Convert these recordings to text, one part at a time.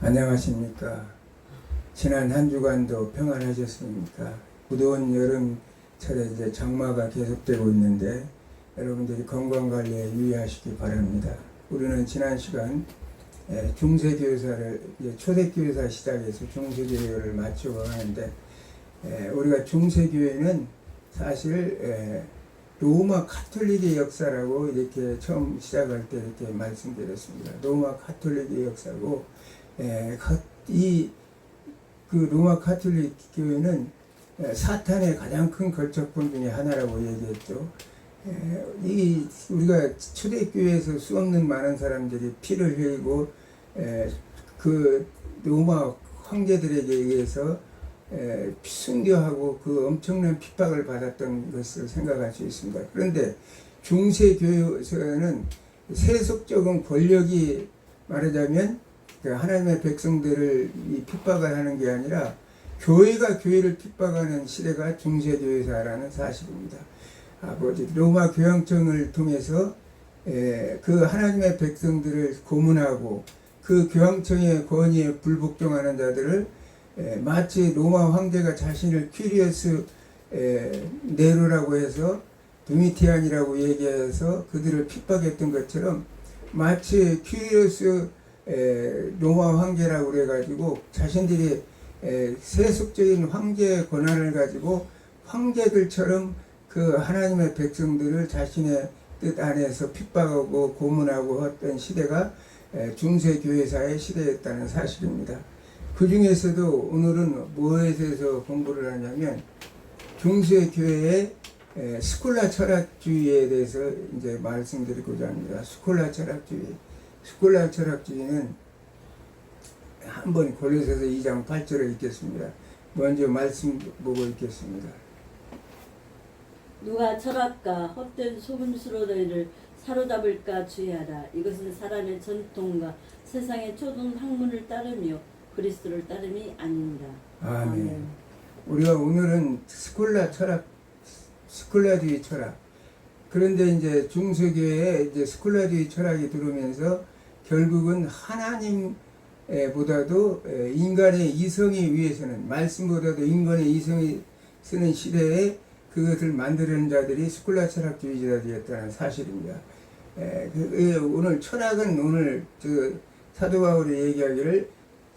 안녕하십니까. 지난 한 주간도 평안하셨습니까? 무더운 여름철에 이제 장마가 계속되고 있는데 여러분들이 건강관리에 유의하시기 바랍니다. 우리는 지난 시간 중세교사를 초대교사 시작해서 중세교회를 마치고 하는데 우리가 중세교회는 사실 로마 카톨릭의 역사라고 이렇게 처음 시작할 때 이렇게 말씀드렸습니다. 로마 카톨릭의 역사고 그 로마 카톨릭 교회는 사탄의 가장 큰 걸작품 중에 하나라고 얘기했죠. 우리가 초대교회에서 수없는 많은 사람들이 피를 흘리고 그 로마 황제들에게 의해서 순교하고 그 엄청난 핍박을 받았던 것을 생각할 수 있습니다. 그런데 중세교회에서는 세속적인 권력이 말하자면 하나님의 백성들을 핍박을 하는 게 아니라 교회가 교회를 핍박하는 시대가 중세교회사라는 사실입니다. 아버지 로마 교황청을 통해서 그 하나님의 백성들을 고문하고 그 교황청의 권위에 불복종하는 자들을 마치 로마 황제가 자신을 퀴리어스 네로라고 해서 도미티안이라고 얘기해서 그들을 핍박했던 것처럼 마치 퀴리어스 로마 황제라고 그래가지고 자신들이 세속적인 황제의 권한을 가지고 황제들처럼 그 하나님의 백성들을 자신의 뜻 안에서 핍박하고 고문하고 했던 시대가 중세교회사의 시대였다는 사실입니다. 그 중에서도 오늘은 무엇에서 공부를 하냐면 중세교회의 스콜라 철학주의에 대해서 이제 말씀드리고자 합니다. 스콜라 철학주의. 스콜라 철학주의는 한번 골로새서 2장 8절을 읽겠습니다. 먼저 말씀 보고 읽겠습니다. 누가 철학과 헛된 소금수로 너희를 사로잡을까 주의하라. 이것은 사람의 전통과 세상의 초등 학문을 따르며 그리스도를 따름이 아닙니다. 아멘. 우리가 오늘은 스콜라주의 철학. 그런데 이제 중세교회에 이제 스콜라주의 철학이 들어오면서 결국은 하나님보다도 인간의 이성에 위해서는 말씀보다도 인간의 이성이 쓰는 시대에 그것을 만드는 자들이 스콜라 철학주의자들이었다는 사실입니다. 오늘 철학은 오늘 사도 바울이 얘기하기를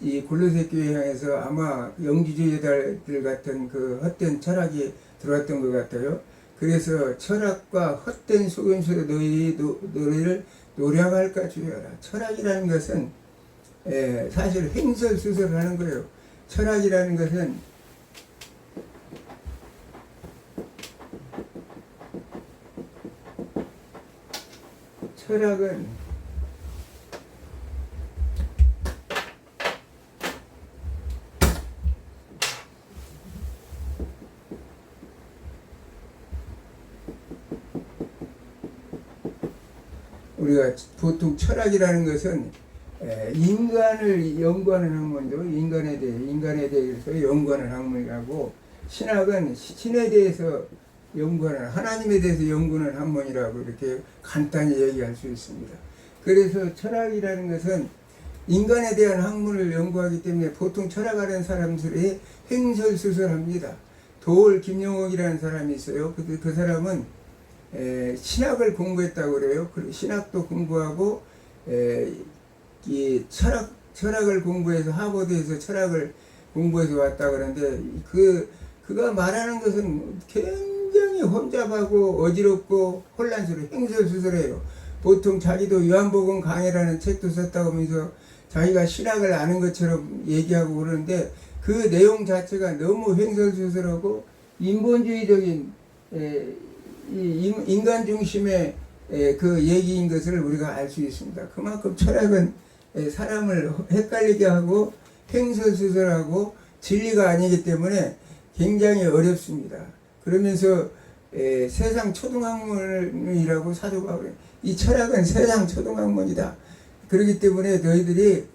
이 골로새 교회 향해서 아마 영지주의자들 같은 그 헛된 철학이 들어왔던 것 같아요. 그래서 철학과 헛된 속임수로 너희를 노력할까 주의하라. 철학이라는 것은 사실 횡설수설하는 거예요. 철학이라는 것은 우리가 보통 철학이라는 것은 인간을 연구하는 학문이죠. 인간에 대해서 연구하는 학문이라고, 신학은 신에 대해서 연구하는, 하나님에 대해서 연구하는 학문이라고 이렇게 간단히 얘기할 수 있습니다. 그래서 철학이라는 것은 인간에 대한 학문을 연구하기 때문에 보통 철학하는 사람들이 횡설수설합니다. 도올 김용옥이라는 사람이 있어요. 그 사람은 신학을 공부했다고 그래요. 신학도 공부하고 이 철학을 공부해서 하버드에서 철학을 공부해서 왔다 그러는데 그가 말하는 것은 굉장히 혼잡하고 어지럽고 혼란스러워 횡설수설해요. 보통 자기도 요한복음 강해라는 책도 썼다고 하면서 자기가 신학을 아는 것처럼 얘기하고 그러는데 그 내용 자체가 너무 횡설수설하고 인본주의적인 인간 중심의 그 얘기인 것을 우리가 알 수 있습니다. 그만큼 철학은 사람을 헷갈리게 하고 횡설수설하고 진리가 아니기 때문에 굉장히 어렵습니다. 그러면서 세상 초등학문이라고 사도 바울이 이 철학은 세상 초등학문이다. 그렇기 때문에 너희들이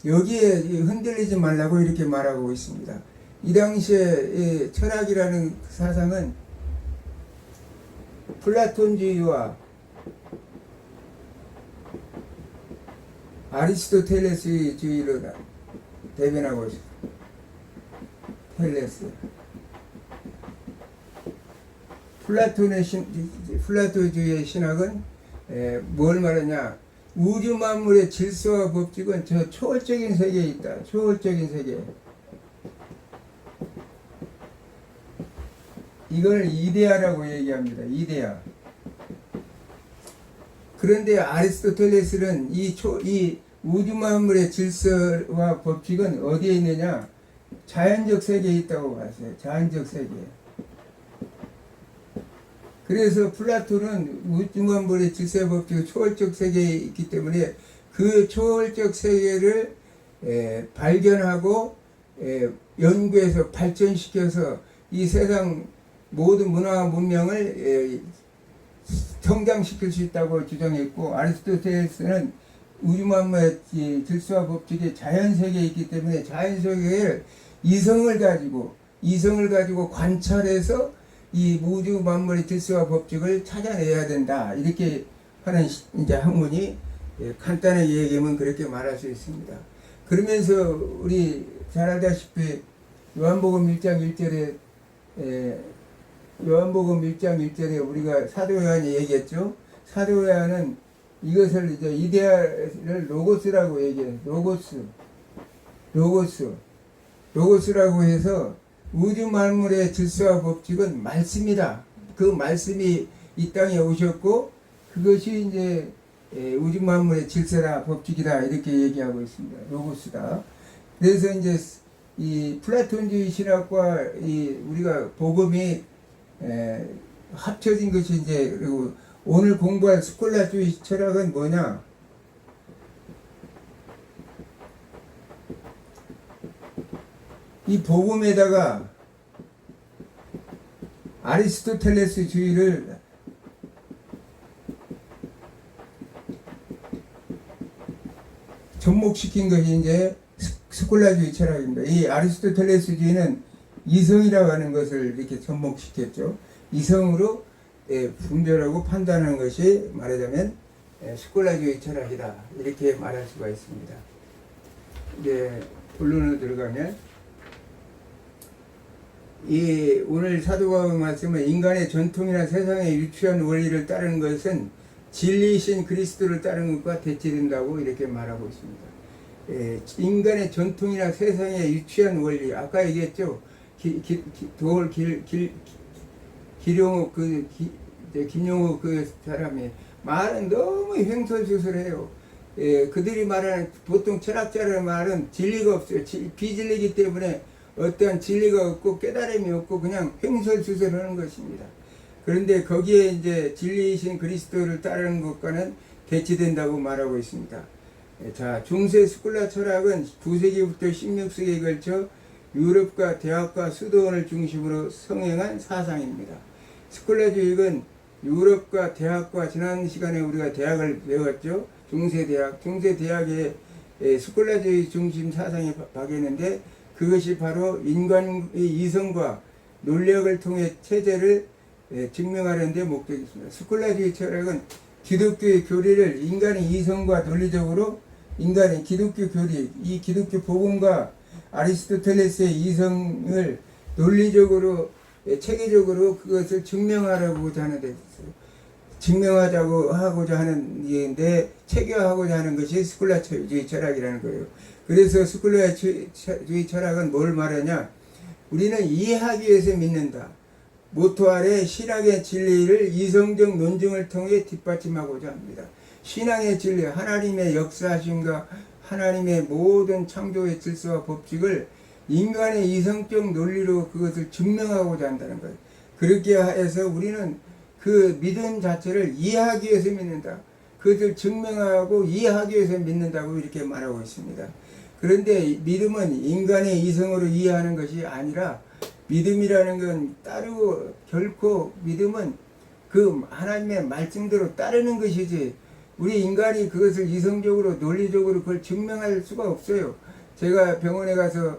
여기에 흔들리지 말라고 이렇게 말하고 있습니다. 이 당시에 철학이라는 사상은 플라톤주의와 아리스토텔레스주의로 대변하고 있어요. 텔레스. 플라토주의의 신학은 뭘 말하냐? 우주 만물의 질서와 법칙은 저 초월적인 세계에 있다. 초월적인 세계. 이걸 이데아라고 얘기합니다. 이데아. 그런데 아리스토텔레스는 이 우주 만물의 질서와 법칙은 어디에 있느냐? 자연적 세계에 있다고 봤어요. 자연적 세계. 그래서 플라톤은 우주 만물의 질서와 법칙은 초월적 세계에 있기 때문에 그 초월적 세계를 발견하고 연구해서 발전시켜서 이 세상 모든 문화와 문명을 성장시킬 수 있다고 주장했고, 아리스토텔레스는 우주 만물의 질서와 법칙이 자연 세계에 있기 때문에 자연 세계를 이성을 가지고 관찰해서 이 우주 만물의 질서와 법칙을 찾아내야 된다. 이렇게 하는 이제 학문이 간단하게 얘기하면 그렇게 말할 수 있습니다. 그러면서 우리 잘 알다시피 요한복음 1장 1절에 우리가 사도 요한이 얘기했죠. 사도 요한은 이것을 이제 이데아를 로고스라고 얘기해요. 로고스라고 해서 우주 만물의 질서와 법칙은 말씀이다. 그 말씀이 이 땅에 오셨고 그것이 이제 우주 만물의 질서라 법칙이다 이렇게 얘기하고 있습니다. 로고스다. 그래서 이제 이 플라톤주의 신학과 우리가 복음이 합쳐진 것이 이제 그리고 오늘 공부할 스콜라주의 철학은 뭐냐? 이 복음에다가 아리스토텔레스주의를 접목시킨 것이 이제 스콜라주의 철학입니다. 이 아리스토텔레스주의는 이성이라고 하는 것을 이렇게 접목시켰죠. 이성으로 분별하고 판단하는 것이 말하자면 스콜라주의 철학이다. 이렇게 말할 수가 있습니다. 이제 본론으로 들어가면 이 오늘 사도바울 말씀은 인간의 전통이나 세상의 유치한 원리를 따르는 것은 진리이신 그리스도를 따르는 것과 대치된다고 이렇게 말하고 있습니다. 인간의 전통이나 세상의 유치한 원리, 아까 얘기했죠. 김용욱 그 사람이 말은 너무 횡설수설해요. 그들이 말하는 보통 철학자의 말은 진리가 없어요. 비진리이기 때문에 어떠한 진리가 없고 깨달음이 없고 그냥 횡설수설하는 것입니다. 그런데 거기에 이제 진리이신 그리스도를 따르는 것과는 대치된다고 말하고 있습니다. 자, 중세 스콜라 철학은 9세기부터 16세기에 걸쳐 유럽과 대학과 수도원을 중심으로 성행한 사상입니다. 스콜라주의는 유럽과 대학과 지난 시간에 우리가 대학을 배웠죠. 중세대학에 스콜라주의 중심 사상이 박였는데 그것이 바로 인간의 이성과 논리학을 통해 체제를 증명하는 데 목적이 있습니다. 스콜라주의 철학은 기독교의 교리를 인간의 이성과 논리적으로 인간의 기독교 교리, 이 기독교 복음과 아리스토텔레스의 이성을 논리적으로 체계적으로 그것을 증명하려고자 하는 데 있어요. 증명하자고 하고자 하는 얘기인데 체계화하고자 하는 것이 스콜라주의 철학이라는 거예요. 그래서 스콜라주의 철학은 뭘 말하냐? 우리는 이해하기 위해서 믿는다. 모토 아래 신앙의 진리를 이성적 논증을 통해 뒷받침하고자 합니다. 신앙의 진리, 하나님의 역사하심과 하나님의 모든 창조의 질서와 법칙을 인간의 이성적 논리로 그것을 증명하고자 한다는 거예요. 그렇게 해서 우리는 그 믿음 자체를 이해하기 위해서 믿는다. 그것을 증명하고 이해하기 위해서 믿는다고 이렇게 말하고 있습니다. 그런데 믿음은 인간의 이성으로 이해하는 것이 아니라 믿음이라는 건 따르고 결코 믿음은 그 하나님의 말씀대로 따르는 것이지 우리 인간이 그것을 이성적으로 논리적으로 그걸 증명할 수가 없어요. 제가 병원에 가서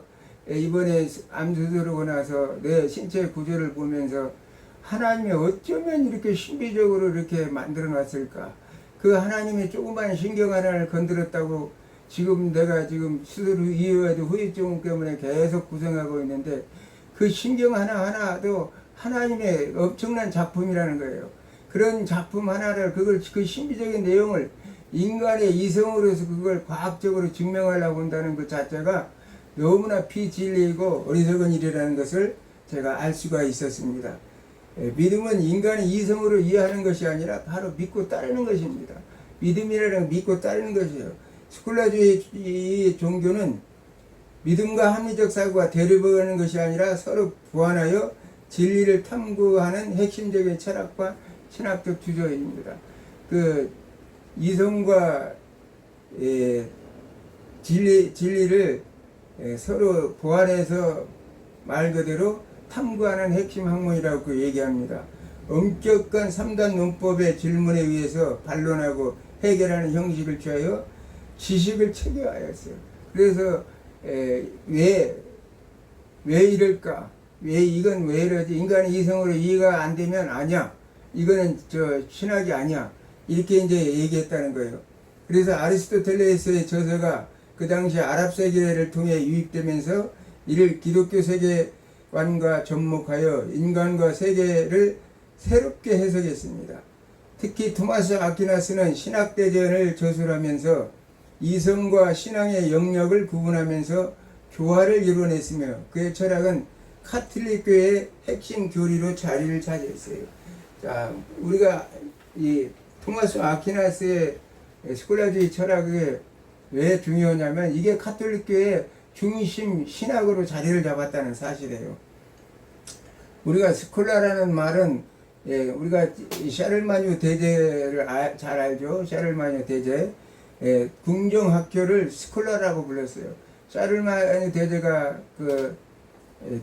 이번에 암 수술하고 나서 내 신체 구조를 보면서 하나님이 어쩌면 이렇게 신비적으로 이렇게 만들어 놨을까? 그 하나님이 조그만 신경 하나를 건드렸다고 지금 내가 지금 스스로 이해해도 후유증 때문에 계속 고생하고 있는데 그 신경 하나하나도 하나님의 엄청난 작품이라는 거예요. 그런 작품 하나를 그 신비적인 내용을 인간의 이성으로서 그걸 과학적으로 증명하려고 한다는 것 자체가 너무나 비진리이고 어리석은 일이라는 것을 제가 알 수가 있었습니다. 믿음은 인간의 이성으로 이해하는 것이 아니라 바로 믿고 따르는 것입니다. 믿음이라는 건 믿고 따르는 것이에요. 스콜라주의 종교는 믿음과 합리적 사고가 대립하는 것이 아니라 서로 보완하여 진리를 탐구하는 핵심적인 철학과 신학적 주조입니다. 그 이성과 진리를 서로 보완해서 말 그대로 탐구하는 핵심 학문이라고 그 얘기합니다. 엄격한 3단 논법의 질문에 의해서 반론하고 해결하는 형식을 취하여 지식을 체계화했어요. 그래서 왜 이럴까? 이건 왜 이러지? 인간의 이성으로 이해가 안 되면 아니야. 이거는 신학이 아니야. 이렇게 이제 얘기했다는 거예요. 그래서 아리스토텔레스의 저서가 그 당시 아랍 세계를 통해 유입되면서 이를 기독교 세계관과 접목하여 인간과 세계를 새롭게 해석했습니다. 특히 토마스 아퀴나스는 신학대전을 저술하면서 이성과 신앙의 영역을 구분하면서 교화를 이뤄냈으며 그의 철학은 카톨릭교의 핵심 교리로 자리를 차지했어요. 자, 우리가 이 토마스 아퀴나스의 스콜라주의 철학이 왜 중요하냐면 이게 카톨릭교의 중심 신학으로 자리를 잡았다는 사실이에요. 우리가 스콜라라는 말은 우리가 샤를마뉴 대제를 잘 알죠. 샤를마뉴 대제. 궁정학교를 스콜라라고 불렀어요. 샤를마뉴 대제가 그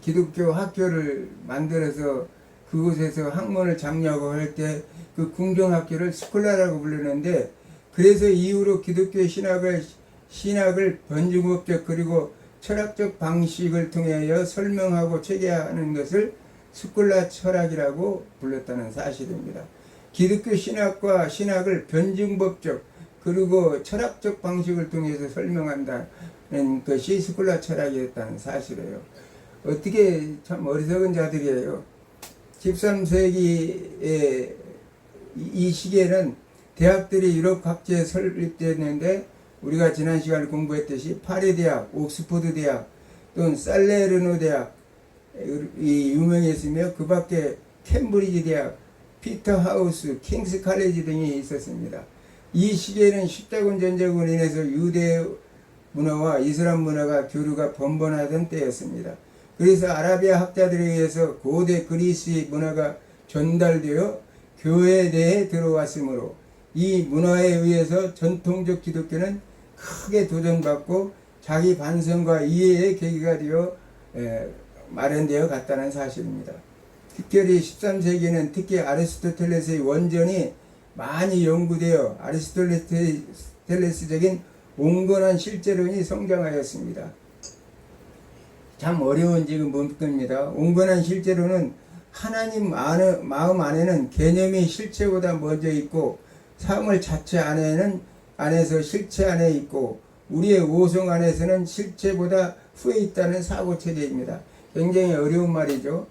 기독교 학교를 만들어서 그곳에서 학문을 장려하고 할 때 그 궁정학교를 스콜라라고 불렀는데 그래서 이후로 기독교 신학을 변증법적 그리고 철학적 방식을 통하여 설명하고 체계하는 것을 스콜라 철학이라고 불렀다는 사실입니다. 기독교 신학과 신학을 변증법적 그리고 철학적 방식을 통해서 설명한다는 것이 스콜라 철학이었다는 사실이에요. 어떻게 참 어리석은 자들이에요. 13세기에 이 시기에는 대학들이 유럽 각지에 설립됐는데 우리가 지난 시간에 공부했듯이 파리 대학, 옥스퍼드 대학 또는 살레르노 대학 이 유명했으며 그 밖에 캠브리지 대학, 피터 하우스, 킹스 칼리지 등이 있었습니다. 이 시기에는 십자군 전쟁으로 인해서 유대 문화와 이슬람 문화가 교류가 번번하던 때였습니다. 그래서 아라비아 학자들에 의해서 고대 그리스의 문화가 전달되어 교회 내에 들어왔으므로 이 문화에 의해서 전통적 기독교는 크게 도전받고 자기 반성과 이해의 계기가 되어 마련되어 갔다는 사실입니다. 특별히 13세기에는 특히 아리스토텔레스의 원전이 많이 연구되어 아리스토텔레스적인 온건한 실제론이 성장하였습니다. 참 어려운 지금 문구입니다. 온건한 실제론은 하나님 마음 안에는 개념이 실체보다 먼저 있고 사물 자체 안에서 실체 안에 있고 우리의 오성 안에서는 실체보다 후에 있다는 사고체계입니다. 굉장히 어려운 말이죠.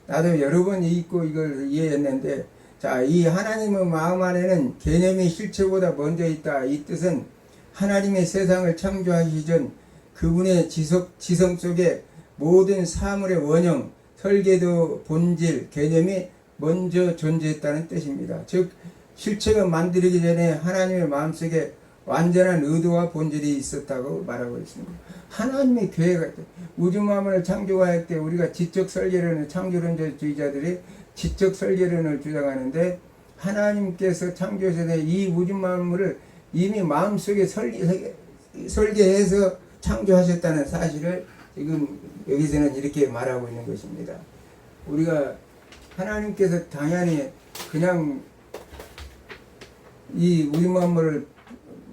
나도 여러 번 읽고 이걸 이해했는데 자, 이 하나님의 마음 안에는 개념이 실체보다 먼저 있다. 이 뜻은 하나님의 세상을 창조하기 전 그분의 지성 속에 모든 사물의 원형, 설계도, 본질, 개념이 먼저 존재했다는 뜻입니다. 즉 실체가 만들기 전에 하나님의 마음속에 완전한 의도와 본질이 있었다고 말하고 있습니다. 하나님의 계획, 우주 만물을 창조할 때 우리가 지적 설계론을 창조론주의자들이 지적 설계론을 주장하는데 하나님께서 창조하셔서 이 우주 만물을 이미 마음속에 설계해서 창조하셨다는 사실을 지금 여기서는 이렇게 말하고 있는 것입니다. 우리가 하나님께서 당연히 그냥 이 우주 만물을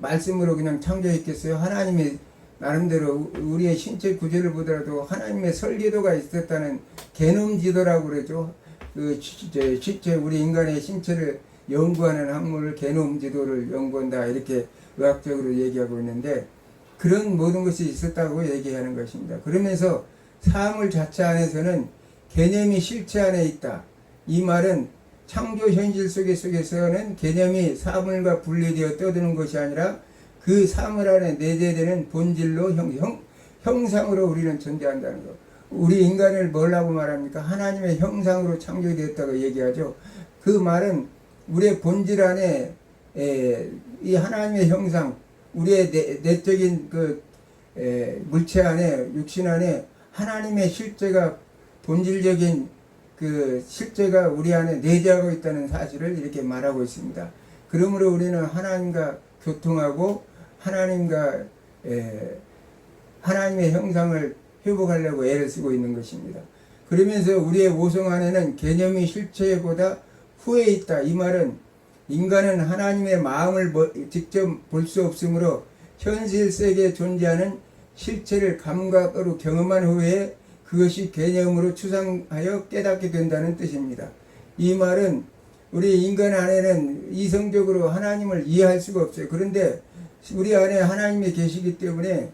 말씀으로 그냥 창조했겠어요? 하나님의 나름대로 우리의 신체 구조를 보더라도 하나님의 설계도가 있었다는 게놈 지도라고 그러죠. 그 실제 우리 인간의 신체를 연구하는 학문을 게놈 지도를 연구한다 이렇게 의학적으로 얘기하고 있는데 그런 모든 것이 있었다고 얘기하는 것입니다. 그러면서 사물 자체 안에서는 개념이 실체 안에 있다. 이 말은 창조 현실 속에서는 개념이 사물과 분리되어 떠드는 것이 아니라 그 사물 안에 내재되는 본질로 형상으로 우리는 존재한다는 것. 우리 인간을 뭐라고 말합니까? 하나님의 형상으로 창조되었다고 얘기하죠. 그 말은 우리의 본질 안에 이 하나님의 형상, 우리의 내적인 그 물체 안에, 육신 안에 하나님의 실제가, 본질적인 그 실제가 우리 안에 내재하고 있다는 사실을 이렇게 말하고 있습니다. 그러므로 우리는 하나님과 교통하고 하나님과 하나님의 형상을 회복하려고 애를 쓰고 있는 것입니다. 그러면서 우리의 오성 안에는 개념이 실체보다 후에 있다. 이 말은 인간은 하나님의 마음을 직접 볼 수 없으므로 현실 세계에 존재하는 실체를 감각으로 경험한 후에 그것이 개념으로 추상하여 깨닫게 된다는 뜻입니다. 이 말은 우리 인간 안에는 이성적으로 하나님을 이해할 수가 없어요. 그런데 우리 안에 하나님이 계시기 때문에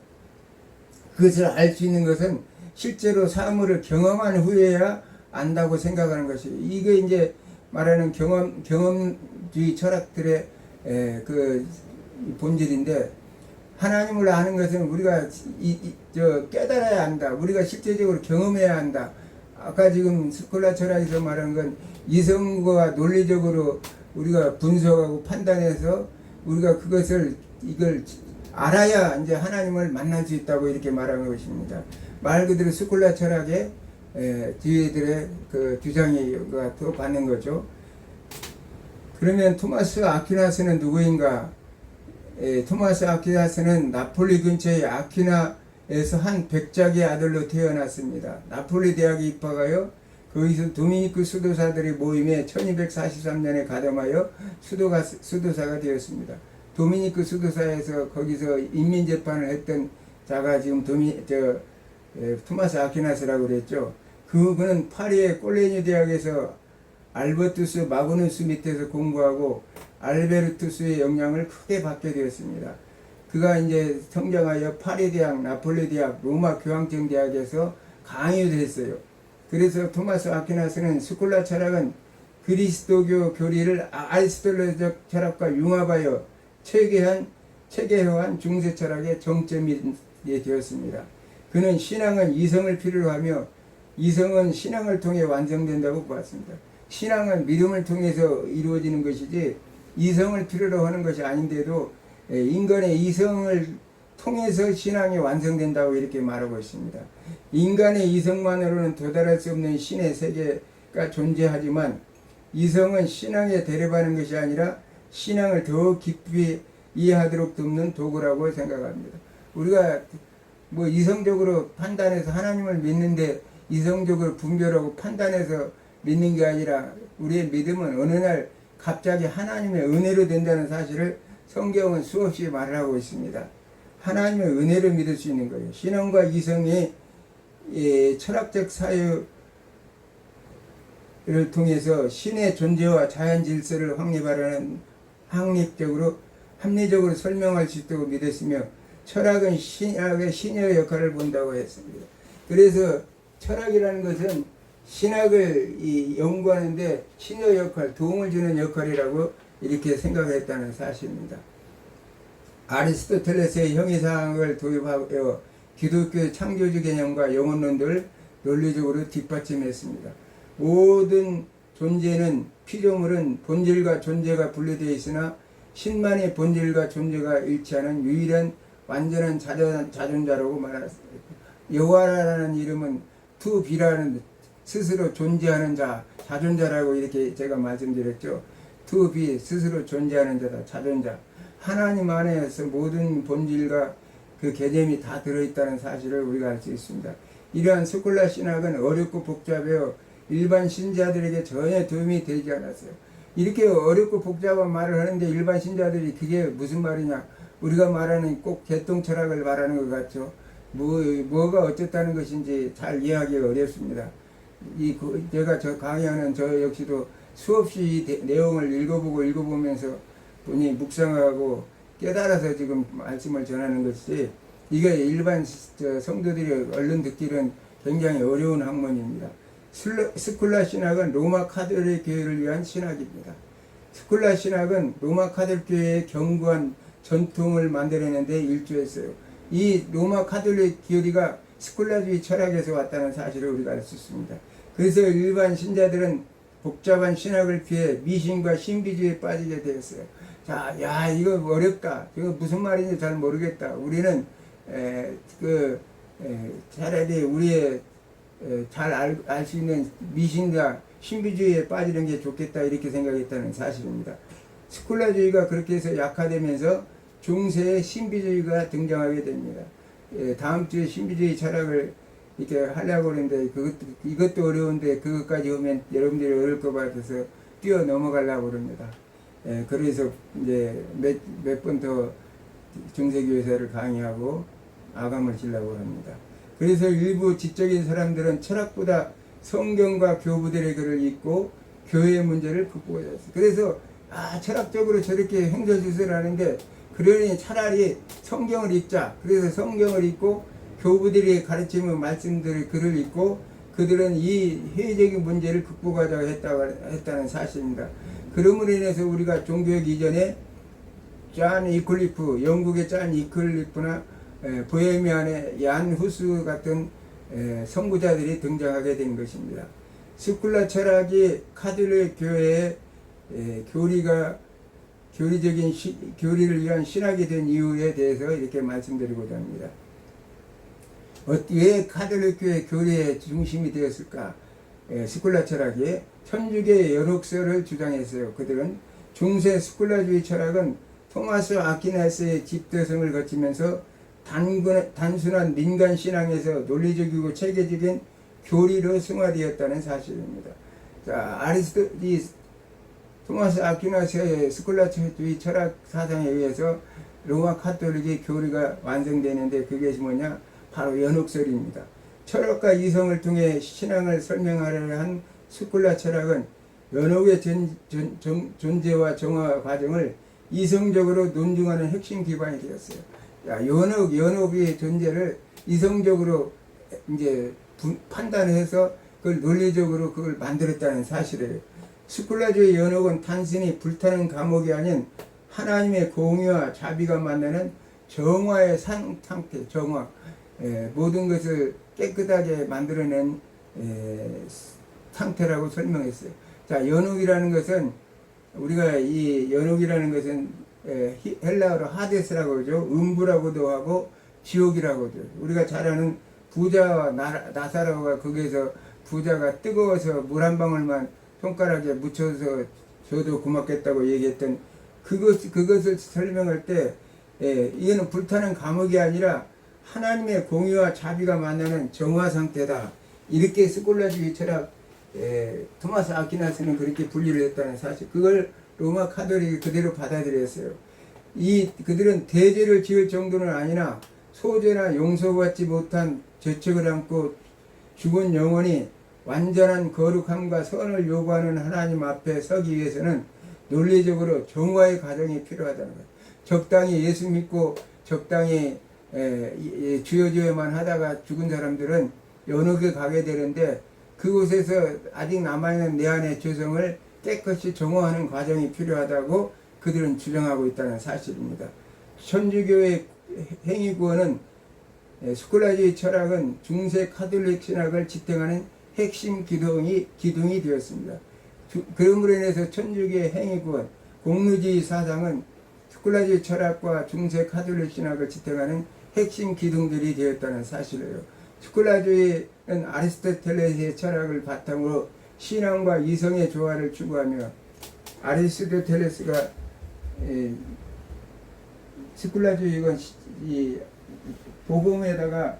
그것을 알 수 있는 것은 실제로 사물을 경험한 후에야 안다고 생각하는 것이에요. 이게 이제 말하는 경험주의 철학들의 그 본질인데, 하나님을 아는 것은 우리가 깨달아야 한다. 우리가 실제적으로 경험해야 한다. 아까 지금 스콜라 철학에서 말하는 건 이성과 논리적으로 우리가 분석하고 판단해서 우리가 이걸 알아야 이제 하나님을 만날 수 있다고 이렇게 말하는 것입니다. 말 그대로 스콜라 철학의 뒤에들의 그 주장이 또 받는 거죠. 그러면 토마스 아퀴나스는 누구인가? 토마스 아퀴나스는 나폴리 근처의 아퀴나에서 한 백작의 아들로 태어났습니다. 나폴리 대학에 입학하여 거기서 도미니크 수도사들의 모임에 1243년에 가담하여 수도사가 되었습니다. 도미니크 수도사에서 거기서 인민재판을 했던 자가 지금 토마스 아퀴나스라고 그랬죠. 그는 파리의 꼴레뉴 대학에서 알버투스 마그누스 밑에서 공부하고 알베르투스의 영향을 크게 받게 되었습니다. 그가 이제 성장하여 파리 대학, 나폴리 대학, 로마 교황청 대학에서 강의를 했어요. 그래서 토마스 아퀴나스는 스콜라 철학은 그리스도교 교리를 아리스토텔레적 철학과 융합하여 체계화한 중세 철학의 정점이 되었습니다. 그는 신앙은 이성을 필요로 하며 이성은 신앙을 통해 완성된다고 보았습니다. 신앙은 믿음을 통해서 이루어지는 것이지 이성을 필요로 하는 것이 아닌데도 인간의 이성을 통해서 신앙이 완성된다고 이렇게 말하고 있습니다. 인간의 이성만으로는 도달할 수 없는 신의 세계가 존재하지만 이성은 신앙에 대립하는 것이 아니라 신앙을 더 깊이 이해하도록 돕는 도구라고 생각합니다. 우리가 뭐 이성적으로 판단해서 하나님을 믿는데 이성적으로 분별하고 판단해서 믿는 게 아니라 우리의 믿음은 어느 날 갑자기 하나님의 은혜로 된다는 사실을 성경은 수없이 말을 하고 있습니다. 하나님의 은혜로 믿을 수 있는 거예요. 신앙과 이성의 철학적 사유를 통해서 신의 존재와 자연 질서를 합리적으로 설명할 수 있다고 믿었으며 철학은 신의 역할을 본다고 했습니다. 그래서 철학이라는 것은 신학을 연구하는데 신의 역할, 도움을 주는 역할이라고 이렇게 생각했다는 사실입니다. 아리스토텔레스의 형이상학을 도입하여 기독교의 창조주 개념과 영혼론들을 논리적으로 뒷받침했습니다. 모든 존재는 피조물은 본질과 존재가 분리되어 있으나 신만의 본질과 존재가 일치하는 유일한 완전한 자존자라고 말했습니다. 여호와라는 이름은 투비라는 스스로 존재하는 자, 자존자라고 이렇게 제가 말씀드렸죠. 투비, 스스로 존재하는 자다, 자존자. 하나님 안에서 모든 본질과 그 개념이 다 들어있다는 사실을 우리가 알 수 있습니다. 이러한 스콜라 신학은 어렵고 복잡해요. 일반 신자들에게 전혀 도움이 되지 않았어요. 이렇게 어렵고 복잡한 말을 하는데 일반 신자들이 그게 무슨 말이냐? 우리가 말하는 꼭 개똥철학을 말하는 것 같죠. 뭐가 어쨌다는 것인지 잘 이해하기가 어렵습니다. 제가 강의하는 저 역시도 수없이 내용을 읽어보면서 본인이 묵상하고 깨달아서 지금 말씀을 전하는 것이지 이게 일반 성도들이 얼른 듣기는 굉장히 어려운 학문입니다. 스콜라 신학은 로마 카톨릭 교회를 위한 신학입니다. 스콜라 신학은 로마 카톨릭 교회의 견고한 전통을 만들어내는 데 일조했어요. 이 로마 카톨릭 교리가 스콜라주의 철학에서 왔다는 사실을 우리가 알 수 있습니다. 그래서 일반 신자들은 복잡한 신학을 피해 미신과 신비주의에 빠지게 되었어요. 자, 야, 이거 어렵다. 이거 무슨 말인지 잘 모르겠다. 우리는 차라리 우리의 잘 알 수 있는 미신과 신비주의에 빠지는 게 좋겠다 이렇게 생각했다는 사실입니다. 스콜라주의가 그렇게 해서 약화되면서 중세의 신비주의가 등장하게 됩니다. 다음 주에 신비주의 철학을 이렇게 하려고 하는데 이것도 어려운데 그것까지 오면 여러분들이 어려울 것 같아서 뛰어 넘어가려고 합니다. 그래서 이제 몇 번 더 중세교회사를 강의하고 아감을 지려고 합니다. 그래서 일부 지적인 사람들은 철학보다 성경과 교부들의 글을 읽고 교회의 문제를 극복했어요. 그래서 철학적으로 저렇게 행설수설을 하는데 그러니 차라리 성경을 읽자. 그래서 성경을 읽고 교부들이 가르치는 말씀들의 글을 읽고 그들은 이 회의적인 문제를 극복하자고 했다는 사실입니다. 그러므로 인해서 우리가 종교학 이전에 잔 이클리프, 영국의 잔 이클리프나 보헤미안의 얀 후스 같은 선구자들이 등장하게 된 것입니다. 스콜라 철학이 카톨릭 교회의 교리를 위한 신학이 된 이유에 대해서 이렇게 말씀드리고자 합니다. 왜 카톨릭 교회 교리의 중심이 되었을까? 스콜라 철학이 천주교의 연옥설을 주장했어요. 그들은 중세 스콜라주의 철학은 토마스 아퀴나스의 집대성을 거치면서 단순한 민간 신앙에서 논리적이고 체계적인 교리로 승화되었다는 사실입니다. 자, 토마스 아퀴나스의 스콜라주의 철학 사상에 의해서 로마 카톨릭의 교리가 완성되는데 그게 뭐냐? 바로 연옥설입니다. 철학과 이성을 통해 신앙을 설명하려 한 스콜라 철학은 연옥의 존재와 정화 과정을 이성적으로 논증하는 핵심 기반이 되었어요. 연옥의 존재를 이성적으로 이제 판단해서 그걸 논리적으로 그걸 만들었다는 사실이에요. 스콜라주의 연옥은 단순히 불타는 감옥이 아닌 하나님의 공의와 자비가 만나는 정화의 상태, 정화. 모든 것을 깨끗하게 만들어낸 상태라고 설명했어요. 자, 연옥이라는 것은 우리가 이 연옥이라는 것은 헬라어로 하데스라고 그러죠. 음부라고도 하고 지옥이라고 하죠. 우리가 잘 아는 부자와 나사로가 거기에서 부자가 뜨거워서 물 한 방울만 손가락에 묻혀서 줘도 고맙겠다고 얘기했던 그것을 설명할 때 이거는 불타는 감옥이 아니라 하나님의 공의와 자비가 만나는 정화 상태다. 이렇게 스콜라주의 철학 토마스 아퀴나스는 그렇게 분리를 했다는 사실. 그걸 로마 카톨릭이 그대로 받아들였어요. 그들은 대죄를 지을 정도는 아니나 소재나 용서받지 못한 죄책을 안고 죽은 영혼이 완전한 거룩함과 선을 요구하는 하나님 앞에 서기 위해서는 논리적으로 정화의 과정이 필요하다는 거예요. 적당히 예수 믿고 적당히 주여주여만 하다가 죽은 사람들은 연옥에 가게 되는데 그곳에서 아직 남아있는 내 안의 죄성을 깨끗이 정화하는 과정이 필요하다고 그들은 주장하고 있다는 사실입니다. 천주교의 행위구원은 스콜라주의 철학은 중세 카톨릭 신학을 지탱하는 핵심 기둥이 되었습니다. 그러므로 인해서 천주교의 행위구원, 공루주의 사상은 스콜라주의 철학과 중세 카톨릭 신학을 지탱하는 핵심 기둥들이 되었다는 사실이에요. 스콜라주의는 아리스토텔레스의 철학을 바탕으로 신앙과 이성의 조화를 추구하며 아리스토텔레스가 스콜라주의는 이 복음에다가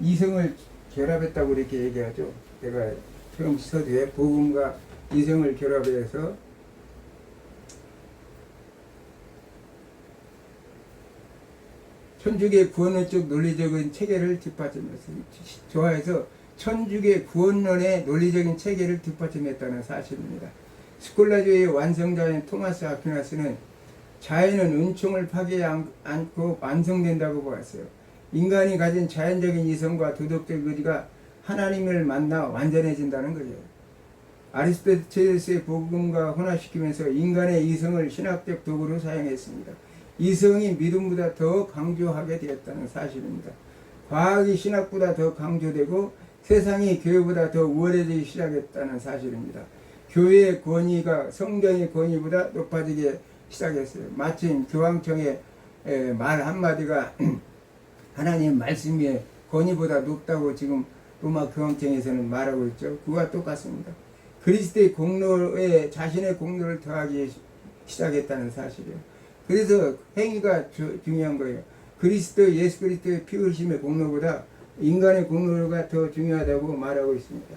이성을 결합했다고 이렇게 얘기하죠. 제가 처음 서두에 복음과 이성을 결합해서 천주교의 구원론적 논리적인 체계를 뒷받침했습니다. 조화해서 천주교의 구원론의 논리적인 체계를 뒷받침했다는 사실입니다. 스콜라주의의 완성자인 토마스 아퀴나스는 자연은 은총을 파괴하지 않고 완성된다고 보았어요. 인간이 가진 자연적인 이성과 도덕적 의지가 하나님을 만나 완전해진다는 거예요. 아리스토텔레스의 복음과 혼합시키면서 인간의 이성을 신학적 도구로 사용했습니다. 이성이 믿음보다 더 강조하게 되었다는 사실입니다. 과학이 신학보다 더 강조되고 세상이 교회보다 더 우월해지기 시작했다는 사실입니다. 교회의 권위가 성경의 권위보다 높아지기 시작했어요. 마침 교황청의 말 한마디가 하나님 말씀 위에 권위보다 높다고 지금 로마 교황청에서는 말하고 있죠. 그와 똑같습니다. 그리스도의 공로에 자신의 공로를 더하기 시작했다는 사실이에요. 그래서 행위가 중요한 거예요. 예수 그리스도의 피 흘리심의 공로보다 인간의 공로가 더 중요하다고 말하고 있습니다.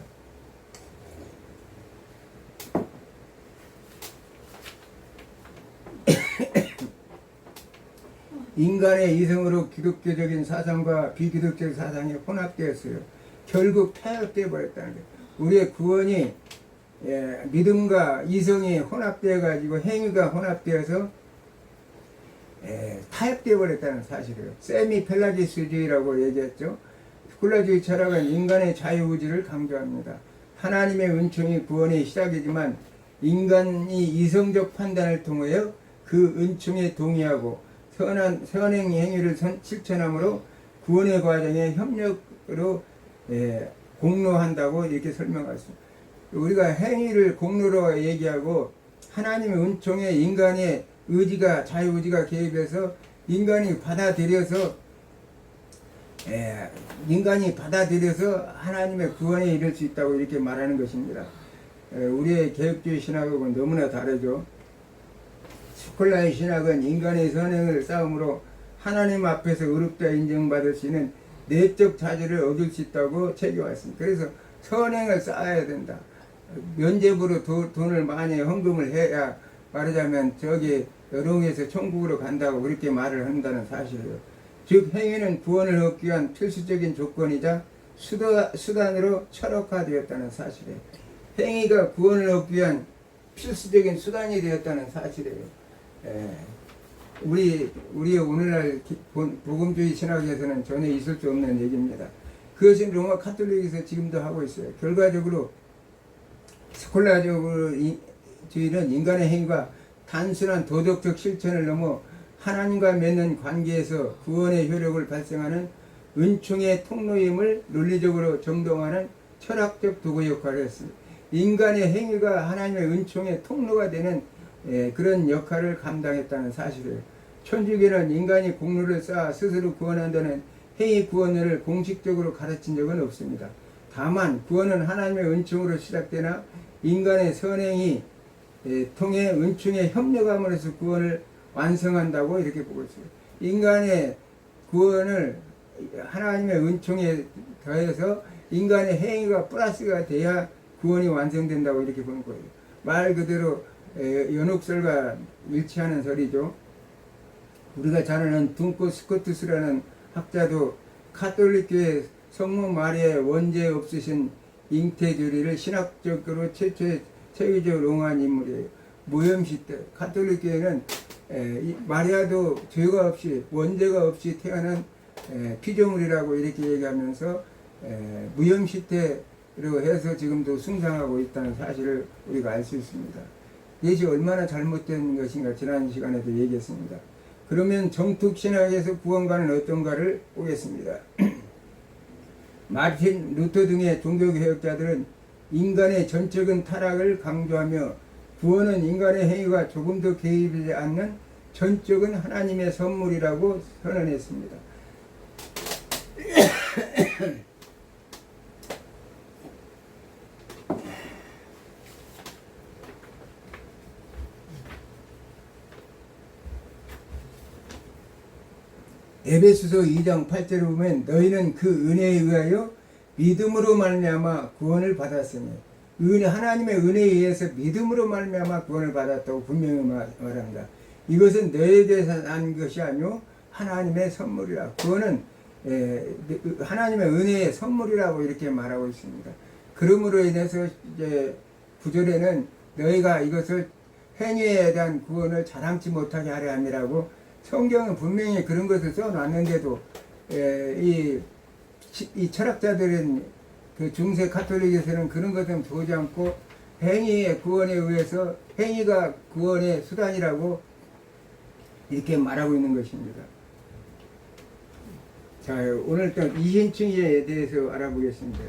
인간의 이성으로 기독교적인 사상과 비기독교 사상이 혼합되었어요. 결국 타협되어 버렸다는 거예요. 우리의 구원이 믿음과 이성이 혼합되어 가지고 행위가 혼합되어서 타협되어 버렸다는 사실이에요. 세미 펠라기스주의라고 얘기했죠. 스콜라주의 철학은 인간의 자유의지를 강조합니다. 하나님의 은총이 구원의 시작이지만 인간이 이성적 판단을 통하여 그 은총에 동의하고 선행 행위를 실천함으로 구원의 과정에 협력으로 공로한다고 이렇게 설명하셨습니다. 우리가 행위를 공로로 얘기하고 하나님의 은총에 인간의 의지가 자유의지가 개입해서 인간이 받아들여서 하나님의 구원에 이를 수 있다고 이렇게 말하는 것입니다. 우리의 개혁주의 신학하고는 너무나 다르죠. 스콜라의 신학은 인간의 선행을 쌓음으로 하나님 앞에서 의롭다 인정받을 수 있는 내적 자질을 얻을 수 있다고 책이왔습니다. 그래서 선행을 쌓아야 된다. 면죄부로 돈을 많이 헌금을 해야 말하자면 저기 여롱에서 천국으로 간다고 그렇게 말을 한다는 사실이에요. 즉 행위는 구원을 얻기 위한 필수적인 조건이자 수단으로 철학화되었다는 사실이에요. 행위가 구원을 얻기 위한 필수적인 수단이 되었다는 사실이에요. 우리의 오늘날 복음주의 신학에서는 전혀 있을 수 없는 얘기입니다. 그것은 로마 카톨릭에서 지금도 하고 있어요. 결과적으로 스콜라주의는 인간의 행위가 단순한 도덕적 실천을 넘어 하나님과 맺는 관계에서 구원의 효력을 발생하는 은총의 통로임을 논리적으로 정동하는 철학적 도구 역할을 했습니다. 인간의 행위가 하나님의 은총의 통로가 되는 그런 역할을 감당했다는 사실이에요. 천주교는 인간이 공로를 쌓아 스스로 구원한다는 행위 구원을 공식적으로 가르친 적은 없습니다. 다만 구원은 하나님의 은총으로 시작되나 인간의 선행이 통해 은총에 협력함으로써 구원을 완성한다고 이렇게 보고 있어요. 인간의 구원을 하나님의 은총에 더해서 인간의 행위가 플러스가 돼야 구원이 완성된다고 이렇게 보는 거예요. 말 그대로 연옥설과 일치하는 설이죠. 우리가 잘 아는 둔코 스코투스라는 학자도 카톨릭교회 성모 마리아의 원죄 없으신 잉태주리를 신학적으로 최초의 체계적으로 옹호한 인물이에요. 무염시 때 카톨릭교회는 마리아도 죄가 없이 원죄가 없이 태어난 피조물이라고 이렇게 얘기하면서 무염시태로 해서 지금도 숭상하고 있다는 사실을 우리가 알 수 있습니다. 이것이 얼마나 잘못된 것인가 지난 시간에도 얘기했습니다. 그러면 정특신학에서 구원과는 어떤가를 보겠습니다. 마틴 루터 등의 종교개혁자들은 인간의 전적인 타락을 강조하며 구원은 인간의 행위가 조금 더 개입하지 않는 전적인 하나님의 선물이라고 선언했습니다. 에베소서 2장 8절을 보면 너희는 그 은혜에 의하여 믿음으로 말미암아 구원을 받았으니 하나님의 은혜에 의해서 믿음으로 말미암아 구원을 받았다고 분명히 말합니다. 이것은 너희에게서 난 것이 아니요 하나님의 선물이라. 구원은 하나님의 은혜의 선물이라고 이렇게 말하고 있습니다. 그러므로 인해서 이제 9절에는 너희가 이것을 행위에 대한 구원을 자랑치 못하게 하려 함이라고 성경은 분명히 그런 것을 써놨는데도 이 철학자들은 그 중세 가톨릭에서는 그런 것은 보지 않고 행위의 구원에 의해서 행위가 구원의 수단이라고 이렇게 말하고 있는 것입니다. 자, 오늘 또 이신칭의에 대해서 알아보겠습니다.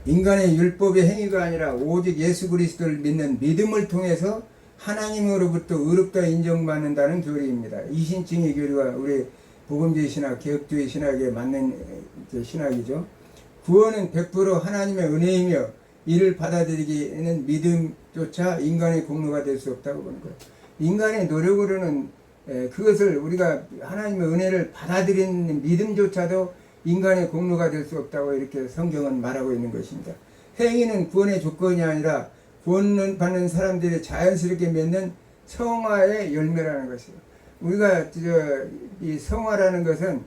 인간의 율법의 행위가 아니라 오직 예수 그리스도를 믿는 믿음을 통해서 하나님으로부터 의롭다 인정받는다는 교리입니다. 이신칭의 교리가 우리 복음주의 신학, 개혁주의 신학에 맞는 신학이죠. 구원은 100% 하나님의 은혜이며 이를 받아들이기에는 믿음조차 인간의 공로가 될 수 없다고 보는 거예요. 인간의 노력으로는 그것을 우리가 하나님의 은혜를 받아들이는 믿음조차도 인간의 공로가 될 수 없다고 이렇게 성경은 말하고 있는 것입니다. 행위는 구원의 조건이 아니라 구원을 받는 사람들이 자연스럽게 맺는 성화의 열매라는 것이에요. 우리가 이 성화라는 것은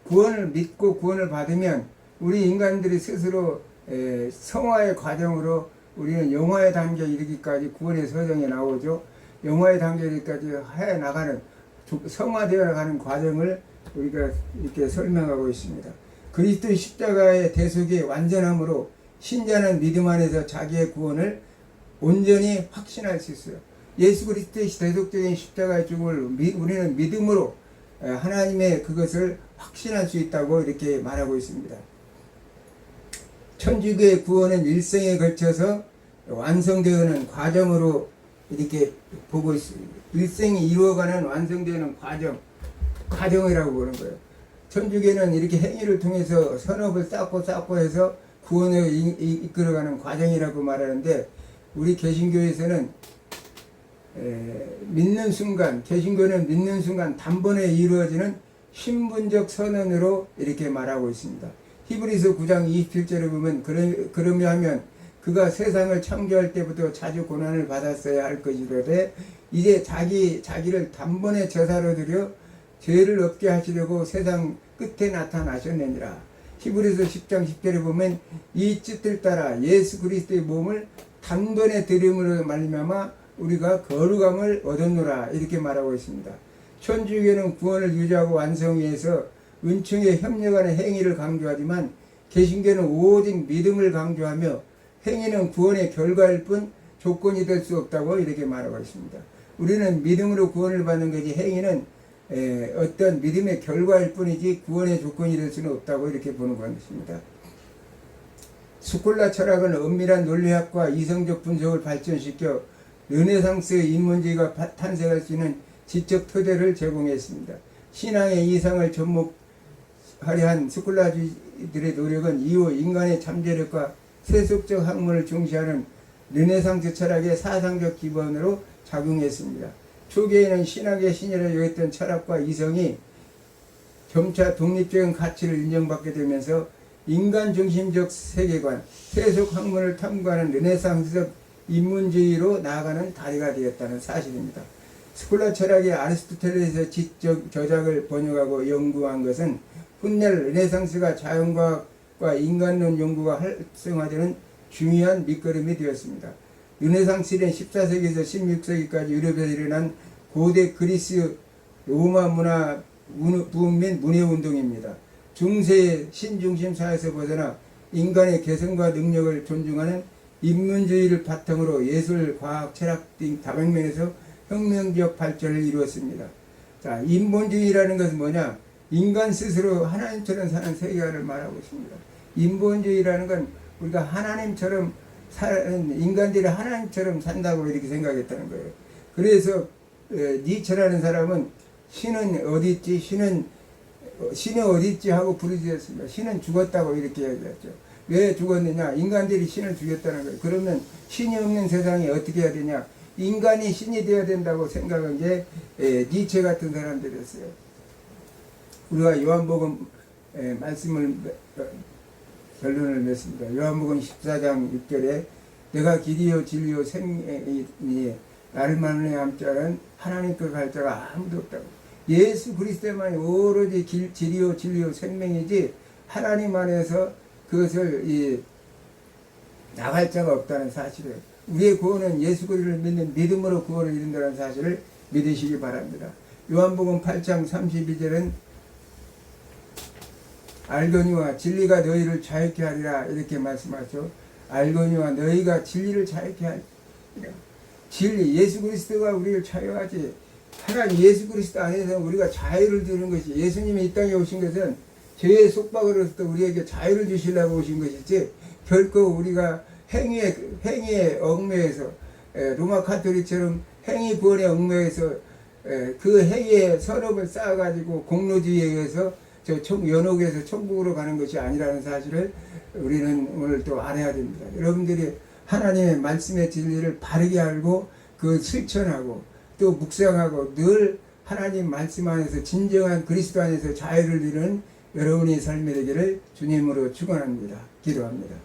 구원을 믿고 구원을 받으면 우리 인간들이 스스로 성화의 과정으로 우리는 영화의 단계에 이르기까지 구원의 서정에 나오죠. 영화의 단계에 이르기까지 해 나가는 성화되어 나가는 과정을 우리가 이렇게 설명하고 있습니다. 그리스도의 십자가의 대속이 완전함으로 신자는 믿음 안에서 자기의 구원을 온전히 확신할 수 있어요. 예수 그리스도의 대속적인 십자가의 죽음을 우리는 믿음으로 하나님의 그것을 확신할 수 있다고 이렇게 말하고 있습니다. 천주교의 구원은 일생에 걸쳐서 완성되어가는 과정으로 이렇게 보고 있습니다. 일생이 이루어가는 완성되는 과정이라고 보는 거예요. 천주교는 이렇게 행위를 통해서 선업을 쌓고 해서 구원을 이끌어가는 과정이라고 말하는데, 우리 개신교에서는 믿는 순간, 개신교는 믿는 순간 단번에 이루어지는 신분적 선언으로 이렇게 말하고 있습니다. 히브리서 9장 27절에 보면 그러며 하면 그가 세상을 창조할 때부터 자주 고난을 받았어야 할 것이로되 이제 자기를 단번에 저사로 들여 죄를 없게 하시려고 세상 끝에 나타나셨느니라. 히브리서 10장 10절에 보면 이 뜻을 따라 예수 그리스도의 몸을 단번에 드림으로 말미암아 우리가 거룩함을 얻었노라, 이렇게 말하고 있습니다. 천주교는 구원을 유지하고 완성하기 위해서 은총에 협력하는 행위를 강조하지만 개신교는 오직 믿음을 강조하며 행위는 구원의 결과일 뿐 조건이 될 수 없다고 이렇게 말하고 있습니다. 우리는 믿음으로 구원을 받는 것이, 행위는 어떤 믿음의 결과일 뿐이지 구원의 조건이 될 수는 없다고 이렇게 보는 것입니다. 스콜라 철학은 엄밀한 논리학과 이성적 분석을 발전시켜 르네상스의 인문주의가 탄생할 수 있는 지적 토대를 제공했습니다. 신앙의 이상을 접목하려 한 스콜라주의들의 노력은 이후 인간의 잠재력과 세속적 학문을 중시하는 르네상스 철학의 사상적 기본으로 작용했습니다. 초기에는 신학의 신이라 여겼던 철학과 이성이 점차 독립적인 가치를 인정받게 되면서 인간 중심적 세계관, 세속 학문을 탐구하는 르네상스적 인문주의로 나아가는 다리가 되었다는 사실입니다. 스콜라 철학의 아리스토텔레스의 지적 저작을 번역하고 연구한 것은 훗날 르네상스가 자연과학과 인간론 연구가 활성화되는 중요한 밑거름이 되었습니다. 르네상스 시대는 14세기에서 16세기까지 유럽에서 일어난 고대 그리스 로마 문화 부흥 및 문해운동입니다. 중세의 신중심 사회에서 벗어나 인간의 개성과 능력을 존중하는 인문주의를 바탕으로 예술, 과학, 철학 등 다방면에서 혁명적 발전을 이루었습니다. 자, 인본주의라는 것은 뭐냐? 인간 스스로 하나님처럼 사는 세계관을 말하고 있습니다. 인본주의라는 건 우리가 하나님처럼 인간들이 하나님처럼 산다고 이렇게 생각했다는 거예요. 그래서 니체라는 사람은 신은 어디 있지? 신이 어디 있지? 하고 부르짖었습니다. 신은 죽었다고 이렇게 얘기했죠. 왜 죽었느냐? 인간들이 신을 죽였다는 거예요. 그러면 신이 없는 세상에 어떻게 해야 되냐? 인간이 신이 되어야 된다고 생각한 게 니체 같은 사람들이었어요. 우리가 요한복음 말씀을 결론을 냈습니다. 요한복음 14장 6절에 내가 길이요 진리요 생명이니 나를 만나는 자는 하나님께 갈 자가 아무도 없다고. 예수 그리스도만이 오로지 진리요 진리요 생명이지 하나님 안에서 그것을 나갈 자가 없다는 사실을, 우리의 구원은 예수 그리스도를 믿는 믿음으로 구원을 이룬다는 사실을 믿으시기 바랍니다. 요한복음 8장 32절은 알거니와 진리가 너희를 자유케 하리라 이렇게 말씀하죠. 알거니와 너희가 진리를 자유케 하리라. 진리, 예수 그리스도가 우리를 자유하지, 하나님 예수 그리스도 안에서 우리가 자유를 주는 것이, 예수님이 이 땅에 오신 것은 죄의 속박으로부터 우리에게 자유를 주시려고 오신 것이지 결코 우리가 행위에 얽매여서 로마 카톨릭처럼 행위 구원에 얽매여서 그 행위에 선업을 쌓아가지고 공로주의에 의해서 연옥에서 천국으로 가는 것이 아니라는 사실을 우리는 오늘 또 알아야 됩니다. 여러분들이 하나님의 말씀의 진리를 바르게 알고 그 실천하고 또 묵상하고 늘 하나님 말씀 안에서 진정한 그리스도 안에서 자유를 이루는 여러분의 삶이 되기를 주님으로 축원합니다. 기도합니다.